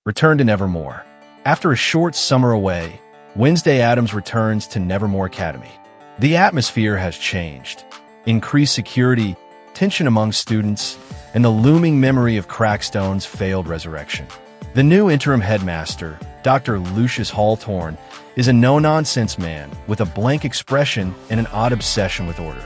Return to Nevermore. After a short summer away, Wednesday Addams returns to Nevermore Academy. The atmosphere has changed. Increased security, tension among students, and the looming memory of Crackstone's failed resurrection. The new interim headmaster, Dr. Lucius Hawthorne, is a no-nonsense man with a blank expression and an odd obsession with order.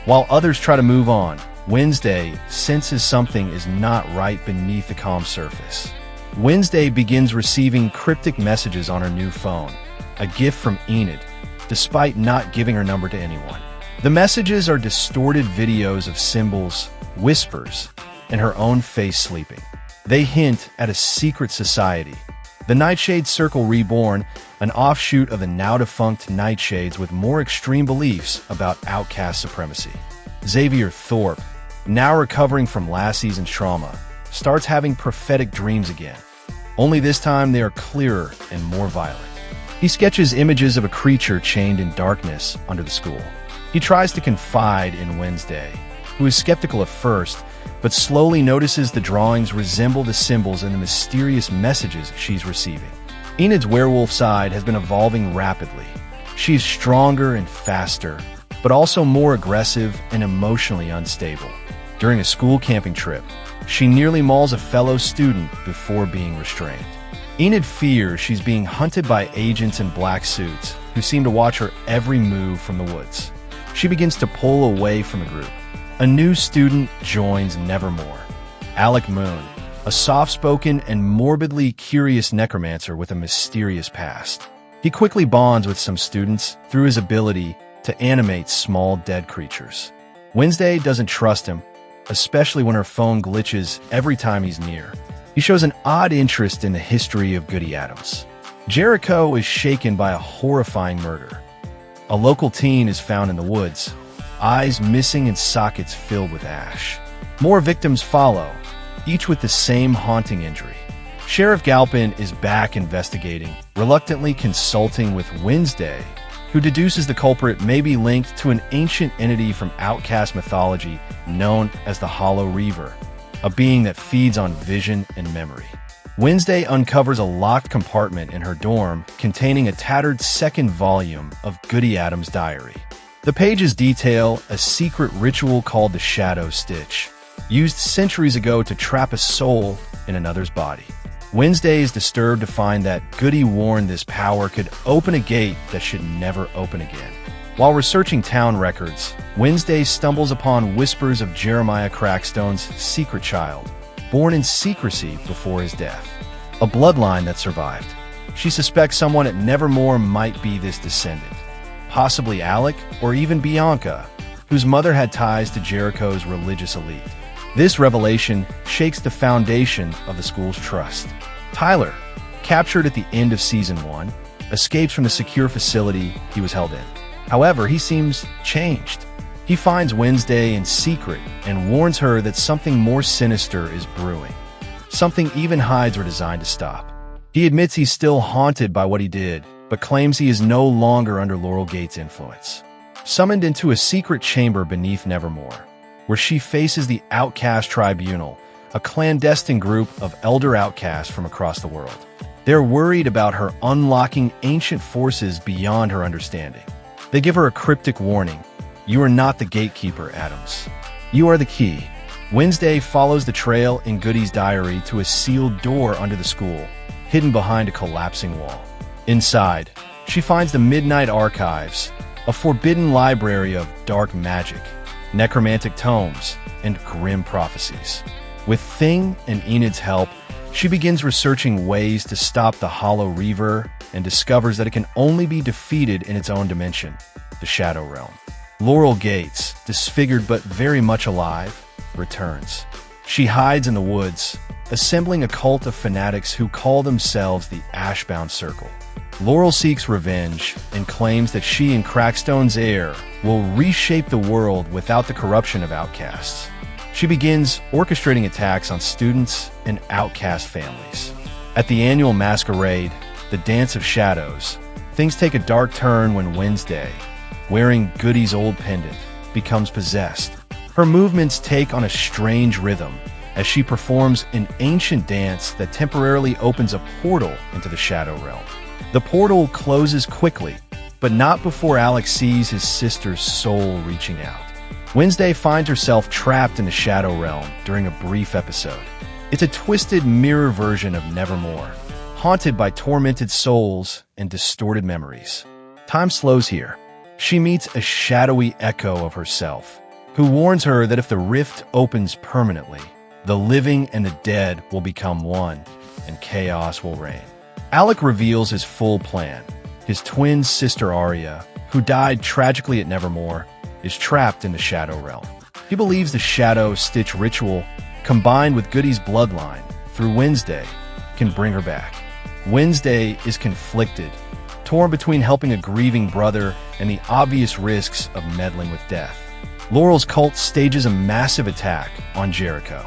While others try to move on, Wednesday senses something is not right beneath the calm surface. Wednesday begins receiving cryptic messages on her new phone, a gift from Enid, despite not giving her number to anyone. The messages are distorted videos of symbols, whispers, and her own face sleeping. They hint at a secret society, the Nightshade Circle Reborn, an offshoot of the now-defunct Nightshades with more extreme beliefs about outcast supremacy. Xavier Thorpe, now recovering from last season's trauma, starts having prophetic dreams again. Only this time they are clearer and more violent. He sketches images of a creature chained in darkness under the school. He tries to confide in Wednesday, who is skeptical at first, but slowly notices the drawings resemble the symbols and the mysterious messages she's receiving. Enid's werewolf side has been evolving rapidly. She's stronger and faster, but also more aggressive and emotionally unstable. During a school camping trip, she nearly mauls a fellow student before being restrained. Enid fears she's being hunted by agents in black suits who seem to watch her every move from the woods. She begins to pull away from the group. A new student joins Nevermore, Alec Moon, a soft-spoken and morbidly curious necromancer with a mysterious past. He quickly bonds with some students through his ability to animate small dead creatures. Wednesday doesn't trust him, especially when her phone glitches every time he's near. He shows an odd interest in the history of Goody Addams. Jericho is shaken by a horrifying murder. A local teen is found in the woods, eyes missing and sockets filled with ash. More victims follow, each with the same haunting injury. Sheriff Galpin is back investigating, reluctantly consulting with Wednesday, who deduces the culprit may be linked to an ancient entity from outcast mythology known as the Hollow Reaver, a being that feeds on vision and memory. Wednesday uncovers a locked compartment in her dorm containing a tattered second volume of Goody Addams' diary. The pages detail a secret ritual called the Shadow Stitch, used centuries ago to trap a soul in another's body. Wednesday is disturbed to find that Goody warned this power could open a gate that should never open again. While researching town records, Wednesday stumbles upon whispers of Jeremiah Crackstone's secret child, born in secrecy before his death. A bloodline that survived. She suspects someone at Nevermore might be this descendant. Possibly Alec or even Bianca, whose mother had ties to Jericho's religious elite. This revelation shakes the foundation of the school's trust. Tyler, captured at the end of Season 1, escapes from the secure facility he was held in. However, he seems changed. He finds Wednesday in secret and warns her that something more sinister is brewing. Something even hides were designed to stop. He admits he's still haunted by what he did, but claims he is no longer under Laurel Gate's influence. Summoned into a secret chamber beneath Nevermore, where she faces the Outcast Tribunal, a clandestine group of elder outcasts from across the world. They're worried about her unlocking ancient forces beyond her understanding. They give her a cryptic warning. You are not the gatekeeper, Addams. You are the key. Wednesday follows the trail in Goody's diary to a sealed door under the school, hidden behind a collapsing wall. Inside, she finds the Midnight Archives, a forbidden library of dark magic, necromantic tomes, and grim prophecies. With Thing and Enid's help, she begins researching ways to stop the Hollow Reaver and discovers that it can only be defeated in its own dimension, the Shadow Realm. Laurel Gates, disfigured but very much alive, returns. She hides in the woods, assembling a cult of fanatics who call themselves the Ashbound Circle. Laurel seeks revenge and claims that she and Crackstone's heir will reshape the world without the corruption of outcasts. She begins orchestrating attacks on students and outcast families. At the annual masquerade, the Dance of Shadows, things take a dark turn when Wednesday, wearing Goody's old pendant, becomes possessed. Her movements take on a strange rhythm, as she performs an ancient dance that temporarily opens a portal into the shadow realm. The portal closes quickly, but not before Alex sees his sister's soul reaching out. Wednesday finds herself trapped in the shadow realm during a brief episode. It's a twisted mirror version of Nevermore, haunted by tormented souls and distorted memories. Time slows here. She meets a shadowy echo of herself, who warns her that if the rift opens permanently, the living and the dead will become one, and chaos will reign. Alec reveals his full plan. His twin sister Arya, who died tragically at Nevermore, is trapped in the Shadow Realm. He believes the Shadow Stitch ritual, combined with Goody's bloodline through Wednesday, can bring her back. Wednesday is conflicted, torn between helping a grieving brother and the obvious risks of meddling with death. Laurel's cult stages a massive attack on Jericho.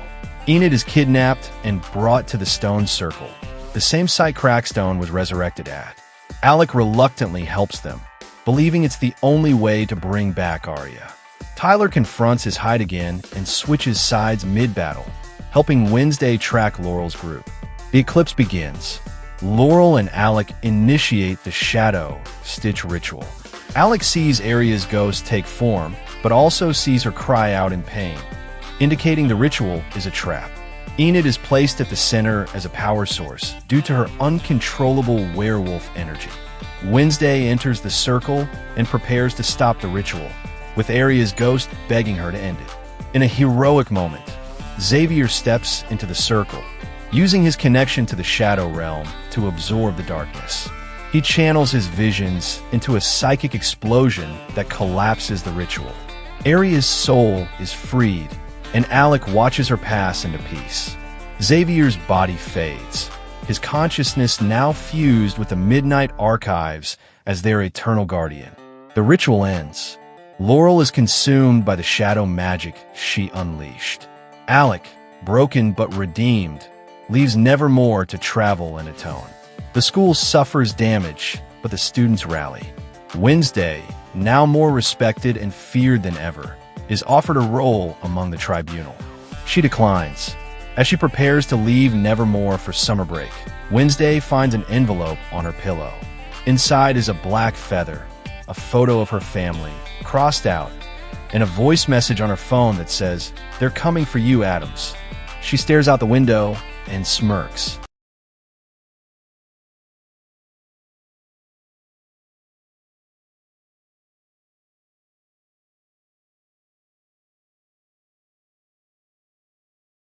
Enid is kidnapped and brought to the Stone Circle, the same site Crackstone was resurrected at. Alec reluctantly helps them, believing it's the only way to bring back Arya. Tyler confronts his hide again and switches sides mid-battle, helping Wednesday track Laurel's group. The eclipse begins. Laurel and Alec initiate the Shadow Stitch ritual. Alec sees Arya's ghost take form, but also sees her cry out in pain, indicating the ritual is a trap. Enid is placed at the center as a power source due to her uncontrollable werewolf energy. Wednesday enters the circle and prepares to stop the ritual, with Arya's ghost begging her to end it. In a heroic moment, Xavier steps into the circle, using his connection to the Shadow Realm to absorb the darkness. He channels his visions into a psychic explosion that collapses the ritual. Arya's soul is freed, and Alec watches her pass into peace. Xavier's body fades, his consciousness now fused with the Midnight Archives as their eternal guardian. The ritual ends. Laurel is consumed by the shadow magic she unleashed. Alec, broken but redeemed, leaves Nevermore to travel and atone. The school suffers damage, but the students rally. Wednesday, now more respected and feared than ever, is offered a role among the tribunal. She declines. As she prepares to leave Nevermore for summer break, Wednesday finds an envelope on her pillow. Inside is a black feather, a photo of her family, crossed out, and a voice message on her phone that says, "They're coming for you, Adams." She stares out the window and smirks,